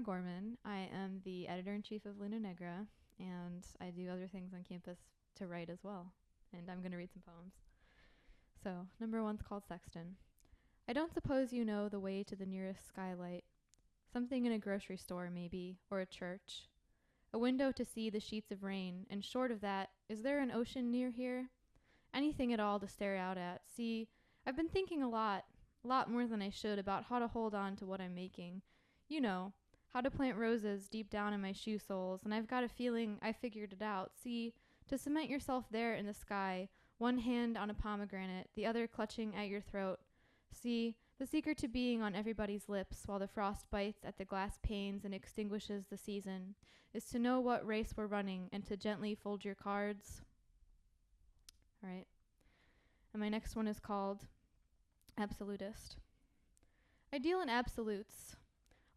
Gorman. I am the editor-in-chief of Luna Negra, and I do other things on campus to write as well. And I'm going to read some poems. So, number one's called Sexton. I don't suppose you know the way to the nearest skylight. Something in a grocery store, maybe, or a church. A window to see the sheets of rain, and short of that, is there an ocean near here? Anything at all to stare out at. See, I've been thinking a lot more than I should, about how to hold on to what I'm making. You know, how to plant roses deep down in my shoe soles, and I've got a feeling I figured it out. See, to cement yourself there in the sky, one hand on a pomegranate, the other clutching at your throat. See, the secret to being on everybody's lips while the frost bites at the glass panes and extinguishes the season is to know what race we're running and to gently fold your cards. All right. And my next one is called Absolutist. I deal in absolutes,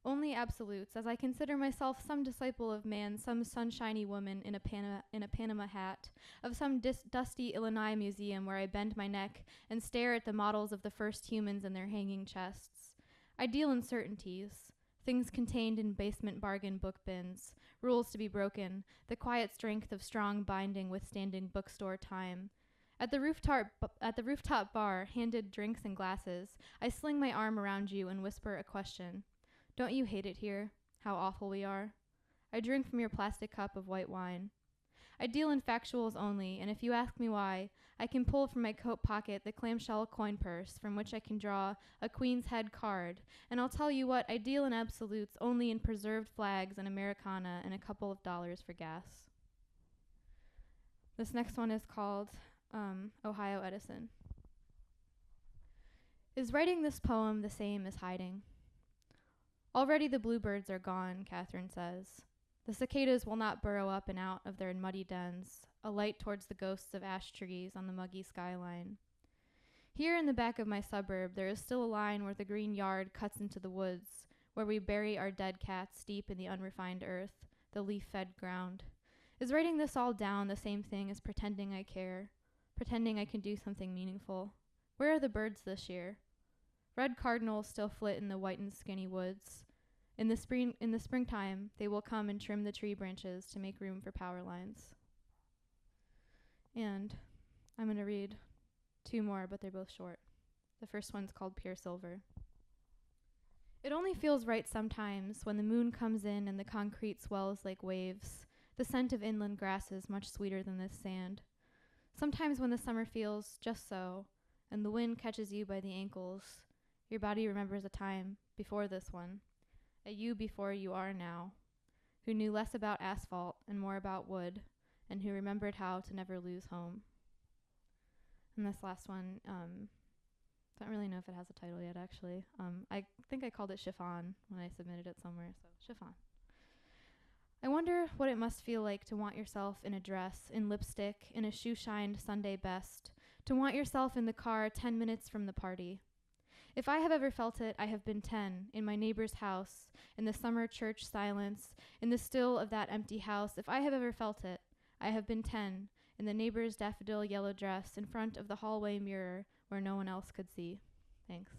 only absolutes, as I consider myself some disciple of man, some sunshiny woman in a Panama hat, of some dusty Illinois museum where I bend my neck and stare at the models of the first humans and their hanging chests. I deal in certainties, things contained in basement bargain book bins, rules to be broken, the quiet strength of strong binding withstanding bookstore time. At the rooftop bar, handed drinks and glasses, I sling my arm around you and whisper a question. Don't you hate it here? How awful we are? I drink from your plastic cup of white wine. I deal in factuals only, and if you ask me why, I can pull from my coat pocket the clamshell coin purse from which I can draw a queen's head card, and I'll tell you what, I deal in absolutes only in preserved flags and Americana and a couple of dollars for gas. This next one is called Ohio Edison. Is writing this poem the same as hiding? Already the bluebirds are gone, Catherine says. The cicadas will not burrow up and out of their muddy dens, a light towards the ghosts of ash trees on the muggy skyline. Here in the back of my suburb, there is still a line where the green yard cuts into the woods, where we bury our dead cats deep in the unrefined earth, the leaf-fed ground. Is writing this all down the same thing as pretending I care? Pretending I can do something meaningful? Where are the birds this year? Red cardinals still flit in the white and skinny woods. In the springtime, they will come and trim the tree branches to make room for power lines. And I'm going to read two more, but they're both short. The first one's called Pure Silver. It only feels right sometimes when the moon comes in and the concrete swells like waves. The scent of inland grass is much sweeter than this sand. Sometimes when the summer feels just so, and the wind catches you by the ankles, your body remembers a time before this one, a you before you are now, who knew less about asphalt and more about wood, and who remembered how to never lose home. And this last one, don't really know if it has a title yet, actually. I think I called it Chiffon when I submitted it somewhere, so Chiffon. I wonder what it must feel like to want yourself in a dress, in lipstick, in a shoe-shined Sunday best, to want yourself in the car 10 minutes from the party. If I have ever felt it, I have been 10, in my neighbor's house, in the summer church silence, in the still of that empty house. If I have ever felt it, I have been 10, in the neighbor's daffodil yellow dress, in front of the hallway mirror where no one else could see. Thanks.